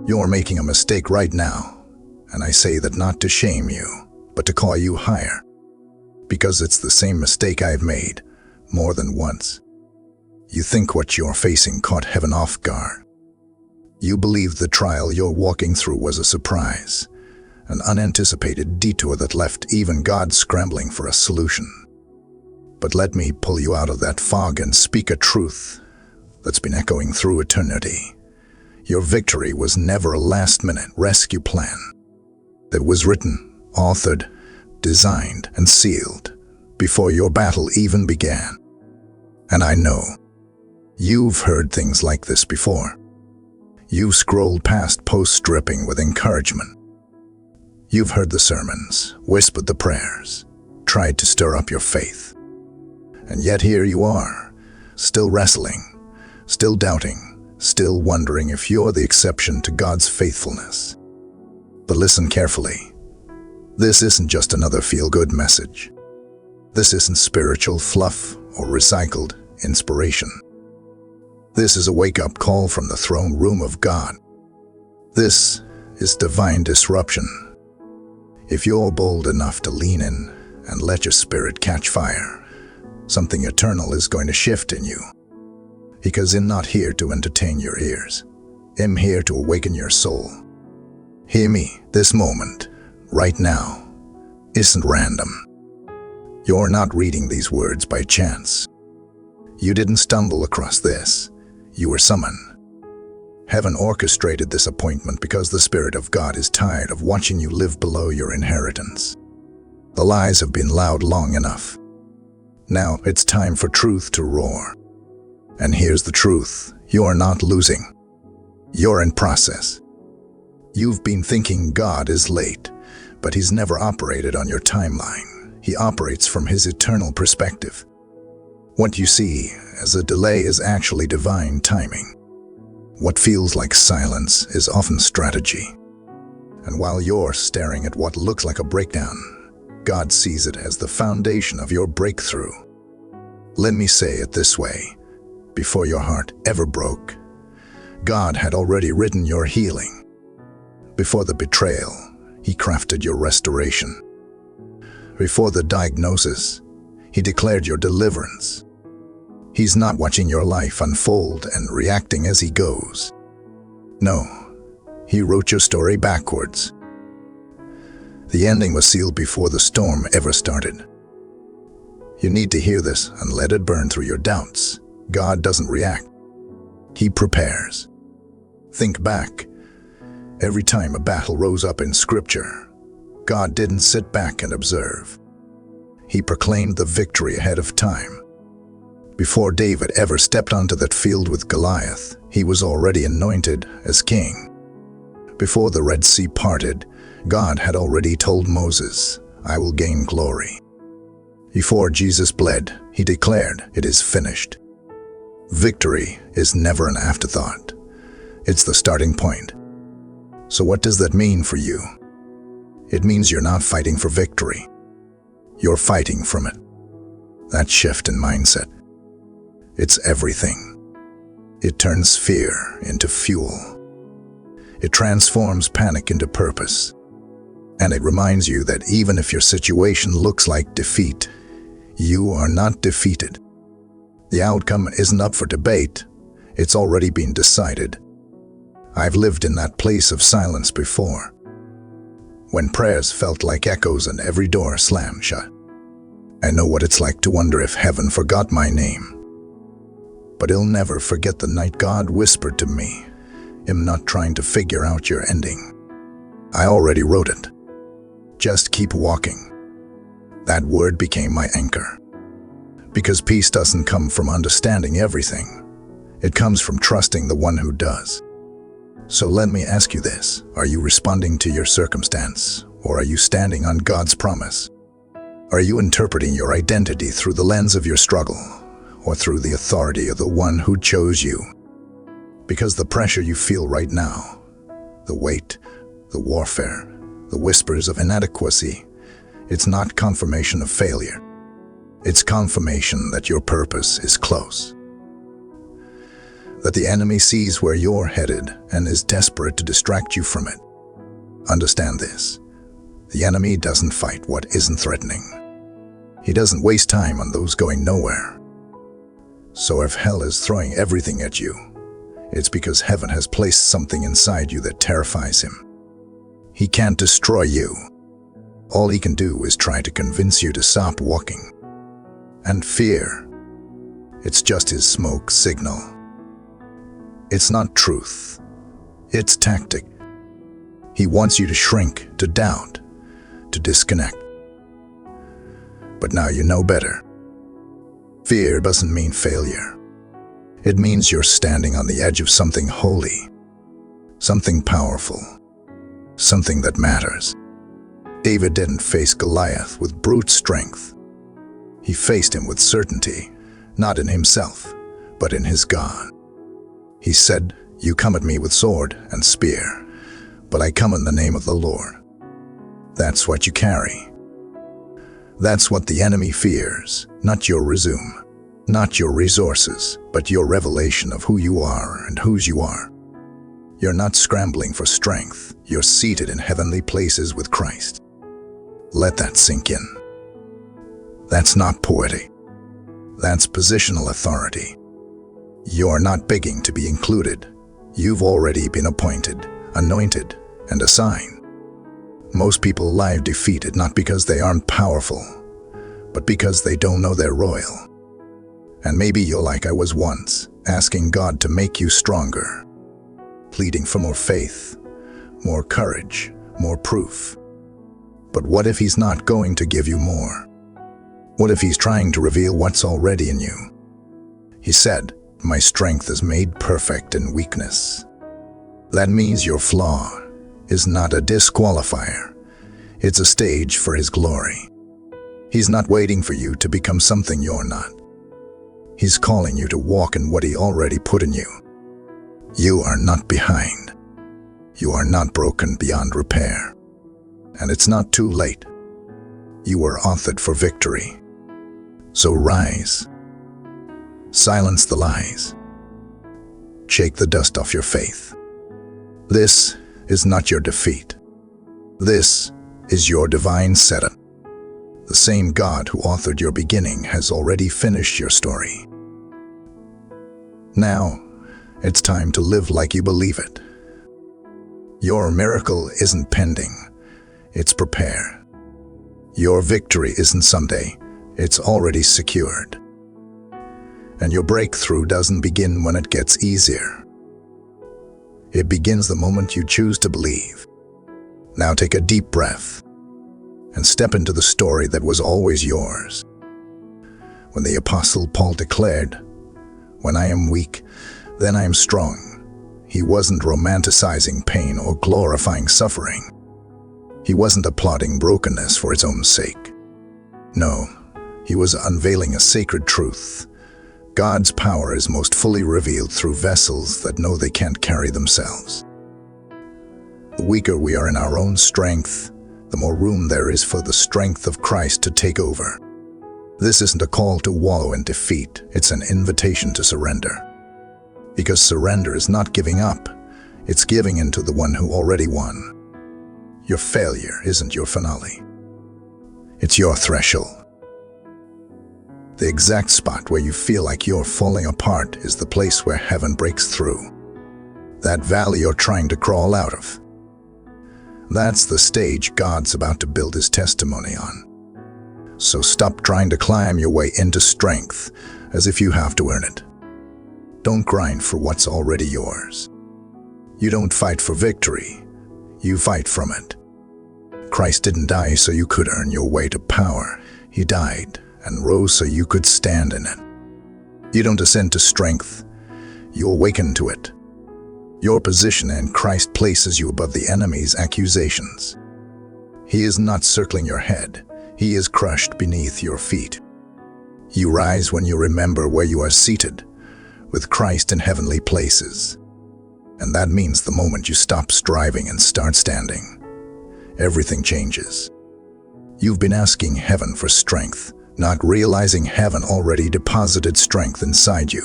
You're making a mistake right now, and I say that not to shame you, but to call you higher. Because it's the same mistake I've made, more than once. You think what you're facing caught heaven off guard. You believe the trial you're walking through was a surprise, an unanticipated detour that left even God scrambling for a solution. But let me pull you out of that fog and speak a truth that's been echoing through eternity. Your victory was never a last-minute rescue plan. It was written, authored, designed, and sealed before your battle even began. And I know you've heard things like this before. You've scrolled past posts dripping with encouragement. You've heard the sermons, whispered the prayers, tried to stir up your faith. And yet here you are, still wrestling, still doubting, still wondering if you're the exception to God's faithfulness. But listen carefully. This isn't just another feel-good message. This isn't spiritual fluff or recycled inspiration. This is a wake-up call from the throne room of God. This is divine disruption. If you're bold enough to lean in and let your spirit catch fire, something eternal is going to shift in you. Because I'm not here to entertain your ears. I'm here to awaken your soul. Hear me, this moment, right now, isn't random. You're not reading these words by chance. You didn't stumble across this. You were summoned. Heaven orchestrated this appointment because the Spirit of God is tired of watching you live below your inheritance. The lies have been loud long enough. Now it's time for truth to roar. And here's the truth. You're not losing. You're in process. You've been thinking God is late, but He's never operated on your timeline. He operates from His eternal perspective. What you see as a delay is actually divine timing. What feels like silence is often strategy. And while you're staring at what looks like a breakdown, God sees it as the foundation of your breakthrough. Let me say it this way. Before your heart ever broke, God had already written your healing. Before the betrayal, He crafted your restoration. Before the diagnosis, He declared your deliverance. He's not watching your life unfold and reacting as He goes. No, He wrote your story backwards. The ending was sealed before the storm ever started. You need to hear this and let it burn through your doubts. God doesn't react. He prepares. Think back. Every time a battle rose up in Scripture, God didn't sit back and observe. He proclaimed the victory ahead of time. Before David ever stepped onto that field with Goliath, he was already anointed as king. Before the Red Sea parted, God had already told Moses, "I will gain glory." Before Jesus bled, He declared, "It is finished." Victory is never an afterthought. It's the starting point. So what does that mean for you? It means you're not fighting for victory. You're fighting from it. That shift in mindset. It's everything. It turns fear into fuel. It transforms panic into purpose. And it reminds you that even if your situation looks like defeat, you are not defeated. The outcome isn't up for debate. It's already been decided. I've lived in that place of silence before, when prayers felt like echoes and every door slammed shut. I know what it's like to wonder if heaven forgot my name. But I'll never forget the night God whispered to me, "I'm not trying to figure out your ending. I already wrote it. Just keep walking." That word became my anchor. Because peace doesn't come from understanding everything. It comes from trusting the one who does. So let me ask you this. Are you responding to your circumstance, or are you standing on God's promise? Are you interpreting your identity through the lens of your struggle, or through the authority of the one who chose you? Because the pressure you feel right now, the weight, the warfare, the whispers of inadequacy, it's not confirmation of failure. It's confirmation that your purpose is close. that the enemy sees where you're headed and is desperate to distract you from it. Understand this. The enemy doesn't fight what isn't threatening. He doesn't waste time on those going nowhere. So if hell is throwing everything at you, it's because heaven has placed something inside you that terrifies him. He can't destroy you. All he can do is try to convince you to stop walking. And fear, it's just his smoke signal. It's not truth. It's tactic. He wants you to shrink, to doubt, to disconnect. But now you know better. Fear doesn't mean failure. It means you're standing on the edge of something holy, something powerful, something that matters. David didn't face Goliath with brute strength. He faced him with certainty, not in himself, but in his God. He said, "You come at me with sword and spear, but I come in the name of the Lord." That's what you carry. That's what the enemy fears, not your resume, not your resources, but your revelation of who you are and whose you are. You're not scrambling for strength. You're seated in heavenly places with Christ. Let that sink in. That's not poetic. That's positional authority. You're not begging to be included. You've already been appointed, anointed, and assigned. Most people lie defeated not because they aren't powerful, but because they don't know they're royal. And maybe you're like I was once, asking God to make you stronger, pleading for more faith, more courage, more proof. But what if he's not going to give you more? What if he's trying to reveal what's already in you? He said, "My strength is made perfect in weakness." That means your flaw is not a disqualifier. It's a stage for his glory. He's not waiting for you to become something you're not. He's calling you to walk in what he already put in you. You are not behind. You are not broken beyond repair. And it's not too late. You were authored for victory. So rise. Silence the lies. Shake the dust off your faith. This is not your defeat. This is your divine setup. The same God who authored your beginning has already finished your story. Now, it's time to live like you believe it. Your miracle isn't pending, it's prepared. Your victory isn't someday, it's already secured. And your breakthrough doesn't begin when it gets easier. It begins the moment you choose to believe. Now take a deep breath and step into the story that was always yours. When the Apostle Paul declared, "When I am weak, then I am strong," he wasn't romanticizing pain or glorifying suffering. He wasn't applauding brokenness for its own sake. No, he was unveiling a sacred truth. God's power is most fully revealed through vessels that know they can't carry themselves. The weaker we are in our own strength, the more room there is for the strength of Christ to take over. This isn't a call to wallow in defeat, it's an invitation to surrender. Because surrender is not giving up, it's giving in to the one who already won. Your failure isn't your finale. It's your threshold. The exact spot where you feel like you're falling apart is the place where heaven breaks through. That valley you're trying to crawl out of. That's the stage God's about to build his testimony on. So stop trying to climb your way into strength as if you have to earn it. Don't grind for what's already yours. You don't fight for victory, you fight from it. Christ didn't die so you could earn your way to power. He died and rose so you could stand in it. You don't ascend to strength, you awaken to it. Your position in Christ places you above the enemy's accusations. He is not circling your head, he is crushed beneath your feet. You rise when you remember where you are seated, with Christ in heavenly places. And that means the moment you stop striving and start standing, everything changes. You've been asking heaven for strength, not realizing heaven already deposited strength inside you.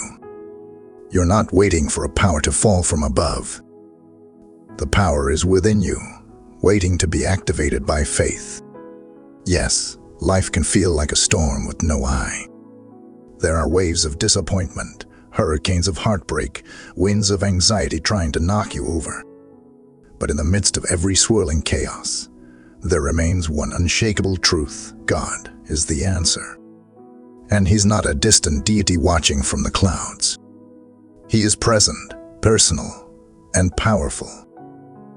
You're not waiting for a power to fall from above. The power is within you, waiting to be activated by faith. Yes, life can feel like a storm with no eye. There are waves of disappointment, hurricanes of heartbreak, winds of anxiety trying to knock you over. But in the midst of every swirling chaos, there remains one unshakable truth: God is the answer. And He's not a distant deity watching from the clouds. He is present, personal, and powerful.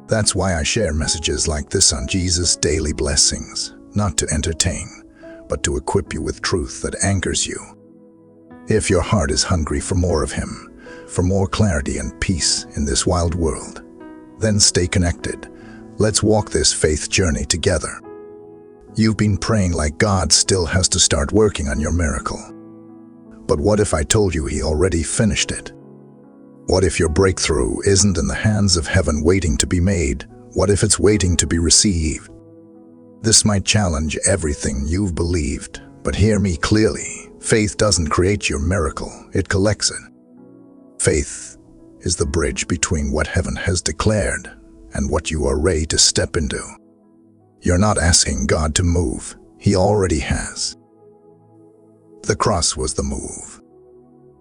That's why I share messages like this on Jesus' daily blessings, not to entertain, but to equip you with truth that anchors you. If your heart is hungry for more of Him, for more clarity and peace in this wild world, then stay connected. Let's walk this faith journey together. You've been praying like God still has to start working on your miracle. But what if I told you He already finished it? What if your breakthrough isn't in the hands of heaven waiting to be made? What if it's waiting to be received? This might challenge everything you've believed, but hear me clearly. Faith doesn't create your miracle, it collects it. Faith is the bridge between what heaven has declared and what you are ready to step into. You're not asking God to move, He already has. The cross was the move.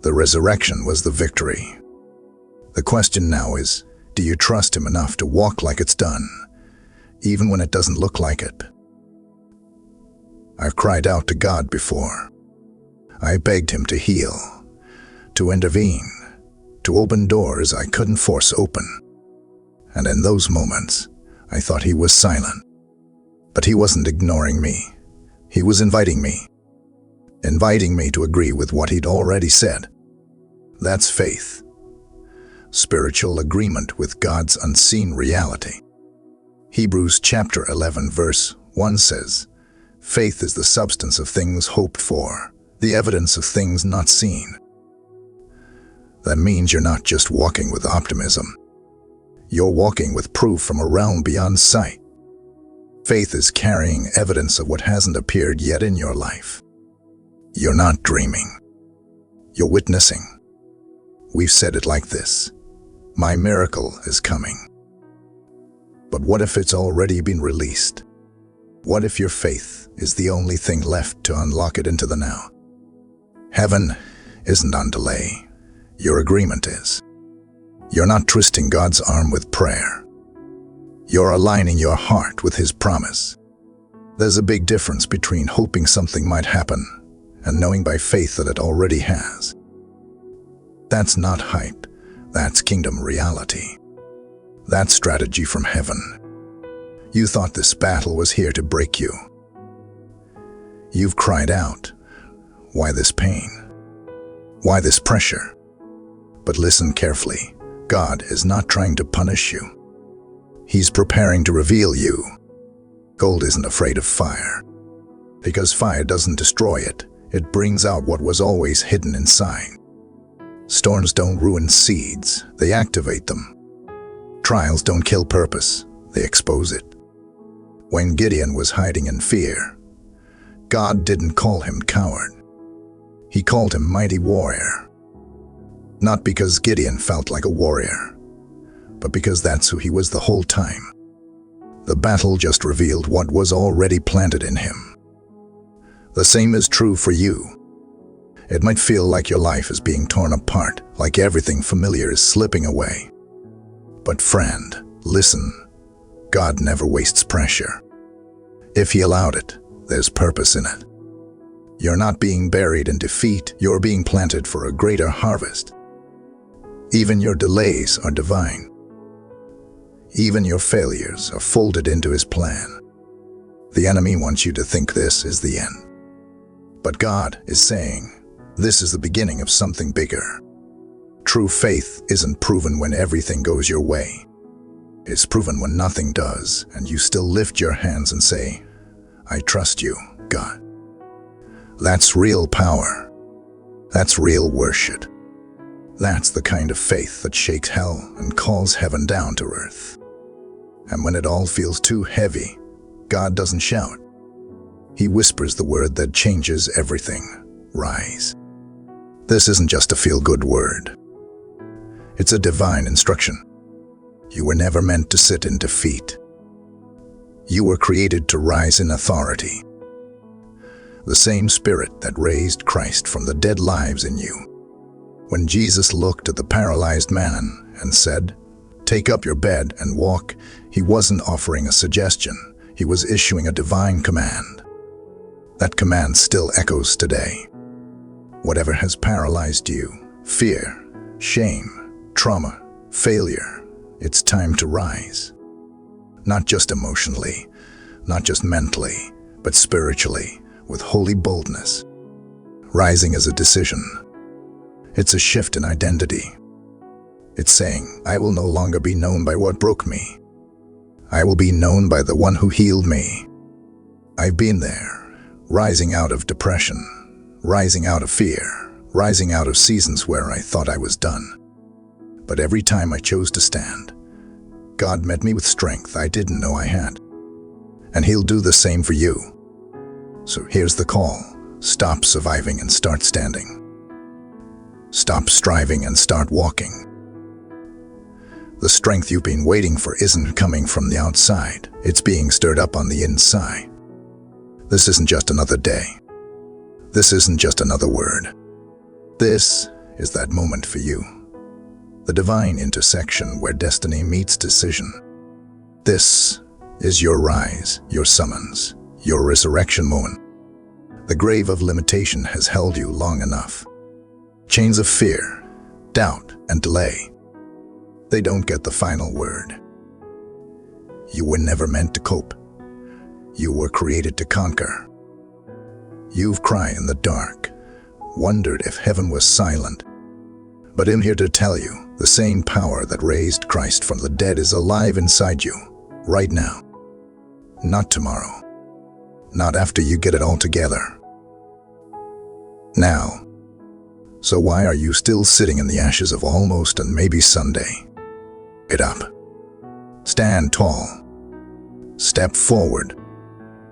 The resurrection was the victory. The question now is, do you trust Him enough to walk like it's done, even when it doesn't look like it? I've cried out to God before. I begged Him to heal, to intervene, to open doors I couldn't force open. And in those moments, I thought He was silent. But He wasn't ignoring me. He was inviting me to agree with what He'd already said. That's faith. Spiritual agreement with God's unseen reality. Hebrews chapter 11 verse 1 says, "Faith is the substance of things hoped for, the evidence of things not seen." That means you're not just walking with optimism. You're walking with proof from a realm beyond sight. Faith is carrying evidence of what hasn't appeared yet in your life. You're not dreaming. You're witnessing. We've said it like this: my miracle is coming. But what if it's already been released? What if your faith is the only thing left to unlock it into the now? Heaven isn't on delay. Your agreement is. You're not twisting God's arm with prayer. You're aligning your heart with His promise. There's a big difference between hoping something might happen and knowing by faith that it already has. That's not hype. That's kingdom reality. That's strategy from heaven. You thought this battle was here to break you. You've cried out, "Why this pain? Why this pressure?" But listen carefully. God is not trying to punish you. He's preparing to reveal you. Gold isn't afraid of fire, because fire doesn't destroy it. It brings out what was always hidden inside. Storms don't ruin seeds, they activate them. Trials don't kill purpose, they expose it. When Gideon was hiding in fear, God didn't call him coward. He called him mighty warrior. Not because Gideon felt like a warrior, but because that's who he was the whole time. The battle just revealed what was already planted in him. The same is true for you. It might feel like your life is being torn apart, like everything familiar is slipping away. But friend, listen, God never wastes pressure. If He allowed it, there's purpose in it. You're not being buried in defeat, you're being planted for a greater harvest. Even your delays are divine. Even your failures are folded into His plan. The enemy wants you to think this is the end. But God is saying, this is the beginning of something bigger. True faith isn't proven when everything goes your way. It's proven when nothing does, and you still lift your hands and say, "I trust you, God." That's real power. That's real worship. That's the kind of faith that shakes hell and calls heaven down to earth. And when it all feels too heavy, God doesn't shout. He whispers the word that changes everything: rise. This isn't just a feel-good word. It's a divine instruction. You were never meant to sit in defeat. You were created to rise in authority. The same Spirit that raised Christ from the dead lives in you. When Jesus looked at the paralyzed man and said, "Take up your bed and walk," he wasn't offering a suggestion. He was issuing a divine command. That command still echoes today. Whatever has paralyzed you, fear, shame, trauma, failure, it's time to rise. Not just emotionally, not just mentally, but spiritually, with holy boldness. Rising is a decision. It's a shift in identity. It's saying, I will no longer be known by what broke me. I will be known by the one who healed me. I've been there, rising out of depression, rising out of fear, rising out of seasons where I thought I was done. But every time I chose to stand, God met me with strength I didn't know I had. And He'll do the same for you. So here's the call. Stop surviving and start standing. Stop striving and start walking. The strength you've been waiting for isn't coming from the outside. It's being stirred up on the inside. This isn't just another day. This isn't just another word. This is that moment for you. The divine intersection where destiny meets decision. This is your rise, your summons, your resurrection moment. The grave of limitation has held you long enough. Chains of fear, doubt, and delay. They don't get the final word. You were never meant to cope. You were created to conquer. You've cried in the dark, wondered if heaven was silent. But I'm here to tell you, the same power that raised Christ from the dead is alive inside you, right now. Not tomorrow. Not after you get it all together. Now. So why are you still sitting in the ashes of almost and maybe Sunday? Get up. Stand tall. Step forward.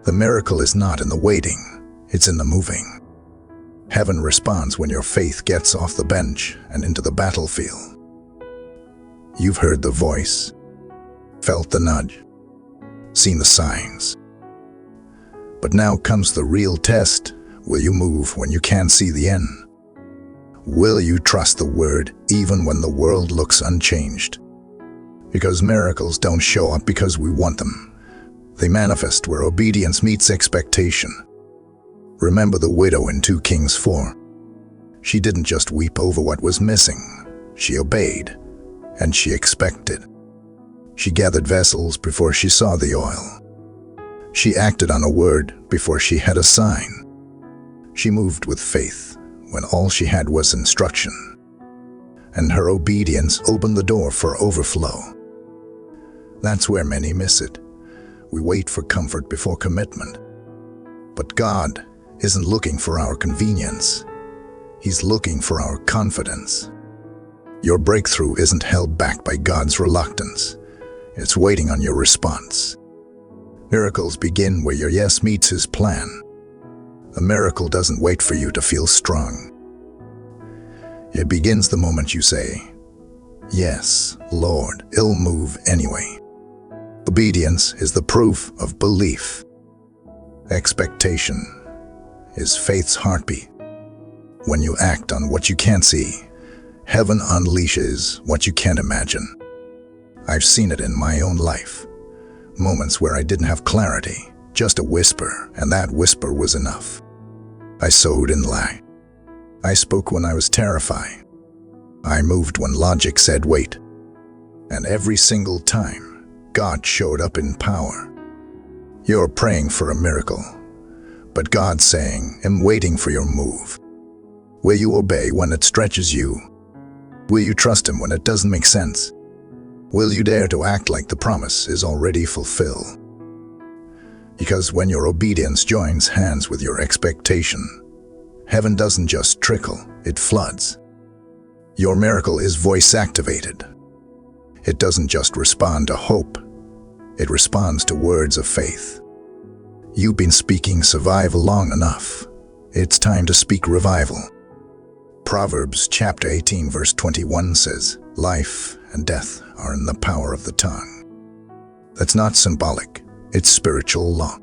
The miracle is not in the waiting, it's in the moving. Heaven responds when your faith gets off the bench and into the battlefield. You've heard the voice, felt the nudge, seen the signs. But now comes the real test. Will you move when you can't see the end? Will you trust the word even when the world looks unchanged? Because miracles don't show up because we want them. They manifest where obedience meets expectation. Remember the widow in 2 Kings 4. She didn't just weep over what was missing. She obeyed, and she expected. She gathered vessels before she saw the oil. She acted on a word before she had a sign. She moved with faith when all she had was instruction. And her obedience opened the door for overflow. That's where many miss it. We wait for comfort before commitment. But God isn't looking for our convenience. He's looking for our confidence. Your breakthrough isn't held back by God's reluctance. It's waiting on your response. Miracles begin where your yes meets His plan. A miracle doesn't wait for you to feel strong. It begins the moment you say, "Yes, Lord, I'll move anyway." Obedience is the proof of belief. Expectation is faith's heartbeat. When you act on what you can't see, heaven unleashes what you can't imagine. I've seen it in my own life. Moments where I didn't have clarity, just a whisper, and that whisper was enough. I sowed in lie. I spoke when I was terrified. I moved when logic said wait. And every single time, God showed up in power. You're praying for a miracle, but God's saying, I'm waiting for your move. Will you obey when it stretches you? Will you trust Him when it doesn't make sense? Will you dare to act like the promise is already fulfilled? Because when your obedience joins hands with your expectation, heaven doesn't just trickle, it floods. Your miracle is voice-activated. It doesn't just respond to hope, it responds to words of faith. You've been speaking survival long enough. It's time to speak revival. Proverbs chapter 18 verse 21 says, Life and death are in the power of the tongue. That's not symbolic, it's spiritual law.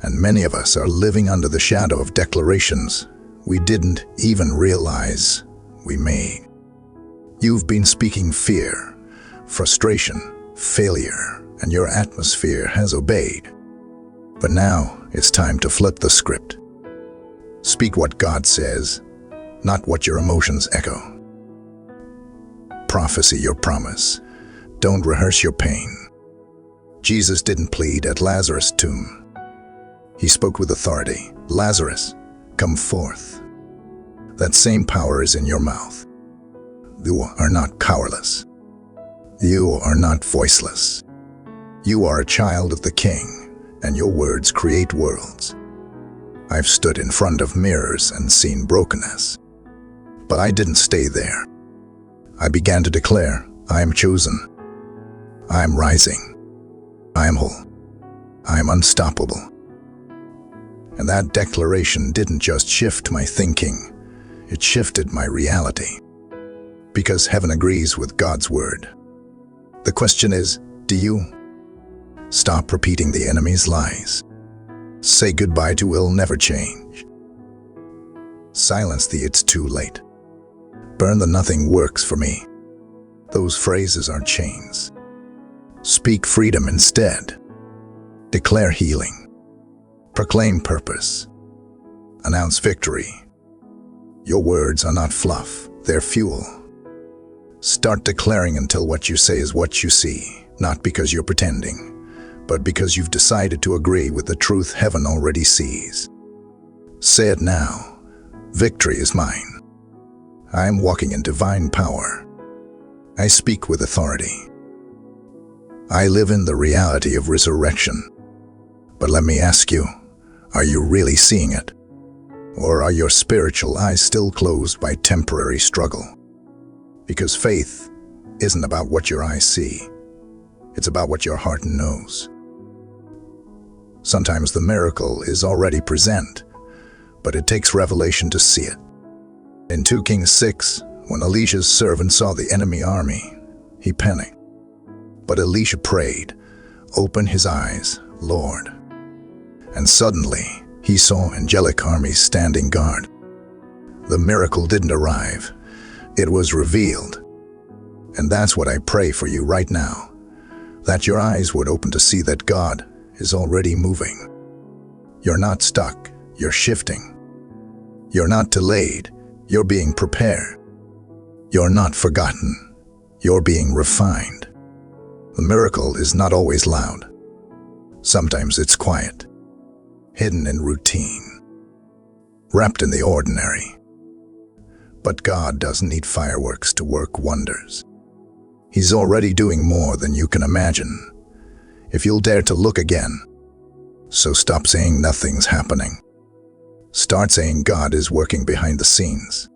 And many of us are living under the shadow of declarations we didn't even realize we made. You've been speaking fear, frustration, failure, and your atmosphere has obeyed. But now it's time to flip the script. Speak what God says, not what your emotions echo. Prophesy your promise. Don't rehearse your pain. Jesus didn't plead at Lazarus' tomb. He spoke with authority. Lazarus, come forth. That same power is in your mouth. You are not powerless. You are not voiceless. You are a child of the King, and your words create worlds. I've stood in front of mirrors and seen brokenness. But I didn't stay there. I began to declare, I am chosen. I am rising. I am whole. I am unstoppable. And that declaration didn't just shift my thinking, it shifted my reality. Because heaven agrees with God's word. The question is, do you? Stop repeating the enemy's lies. Say goodbye to "will never change." Silence the "it's too late." Burn the "nothing works for me." Those phrases are chains. Speak freedom instead. Declare healing. Proclaim purpose. Announce victory. Your words are not fluff, they're fuel. Start declaring until what you say is what you see, not because you're pretending, but because you've decided to agree with the truth heaven already sees. Say it now. Victory is mine. I am walking in divine power. I speak with authority. I live in the reality of resurrection. But let me ask you, are you really seeing it? Or are your spiritual eyes still closed by temporary struggle? Because faith isn't about what your eyes see. It's about what your heart knows. Sometimes the miracle is already present, but it takes revelation to see it. In 2 Kings 6, when Elisha's servant saw the enemy army, he panicked. But Elisha prayed, "Open his eyes, Lord." And suddenly, he saw angelic armies standing guard. The miracle didn't arrive. It was revealed. And that's what I pray for you right now, that your eyes would open to see that God is already moving. You're not stuck, you're shifting. You're not delayed, you're being prepared. You're not forgotten, you're being refined. The miracle is not always loud. Sometimes it's quiet, hidden in routine, wrapped in the ordinary. But God doesn't need fireworks to work wonders. He's already doing more than you can imagine, if you'll dare to look again. So stop saying nothing's happening. Start saying God is working behind the scenes.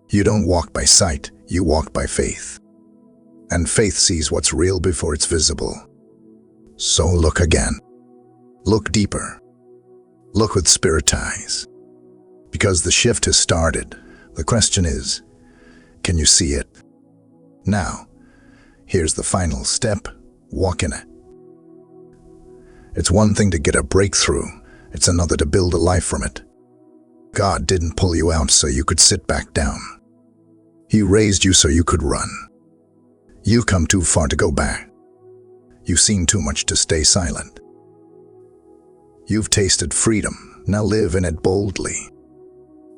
You don't walk by sight, you walk by faith. And faith sees what's real before it's visible. So look again. Look deeper. Look with spirit eyes. Because the shift has started. The question is, can you see it? Now, here's the final step. Walk in it. It's one thing to get a breakthrough. It's another to build a life from it. God didn't pull you out so you could sit back down. He raised you so you could run. You've come too far to go back. You've seen too much to stay silent. You've tasted freedom. Now live in it boldly.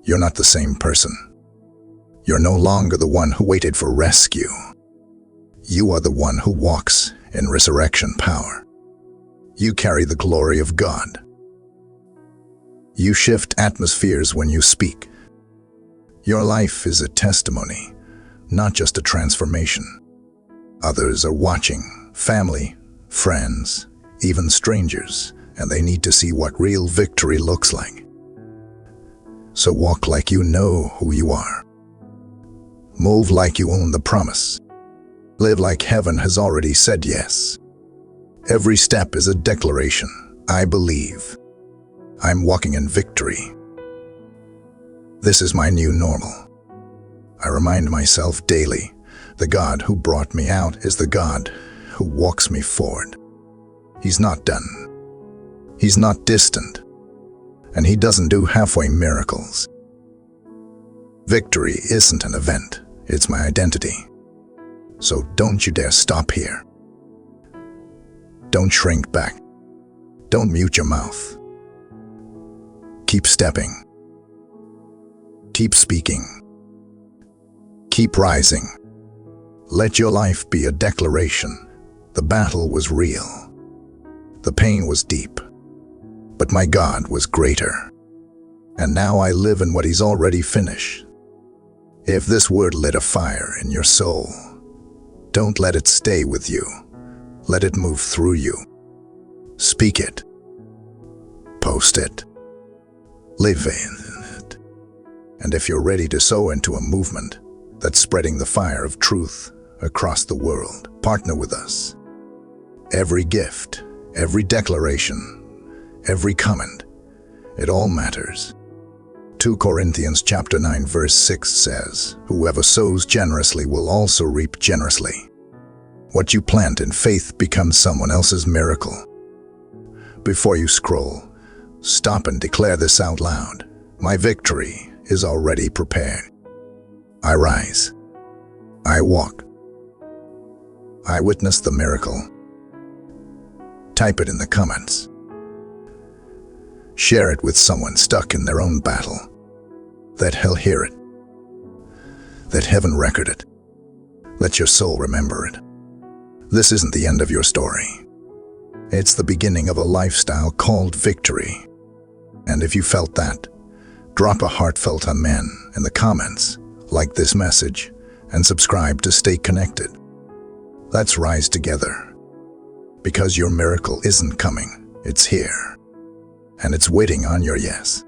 You're not the same person. You're no longer the one who waited for rescue. You are the one who walks in resurrection power. You carry the glory of God. You shift atmospheres when you speak. Your life is a testimony, not just a transformation. Others are watching, family, friends, even strangers, and they need to see what real victory looks like. So walk like you know who you are. Move like you own the promise. Live like heaven has already said yes. Every step is a declaration. I believe. I'm walking in victory. This is my new normal. I remind myself daily, The God who brought me out is the God who walks me forward. He's not done. He's not distant. And he doesn't do halfway miracles. Victory isn't an event, it's my identity. So don't you dare stop here. Don't shrink back. Don't mute your mouth. Keep stepping. Keep speaking. Keep rising. Let your life be a declaration. The battle was real. The pain was deep. But my God was greater. And now I live in what He's already finished. If this word lit a fire in your soul, don't let it stay with you. Let it move through you. Speak it. Post it. Live in it. And if you're ready to sow into a movement that's spreading the fire of truth across the world, partner with us. Every gift, every declaration, every comment, it all matters. 2 Corinthians chapter 9 verse 6 says, "Whoever sows generously will also reap generously." What you plant in faith becomes someone else's miracle. Before you scroll, stop and declare this out loud. My victory is already prepared. I rise. I walk. I witness the miracle. Type it in the comments. Share it with someone stuck in their own battle. That hell hear it. That heaven record it. Let your soul remember it. This isn't the end of your story. It's the beginning of a lifestyle called victory. And if you felt that, drop a heartfelt amen in the comments, like this message, and subscribe to stay connected. Let's rise together. Because your miracle isn't coming, it's here. And it's waiting on your yes.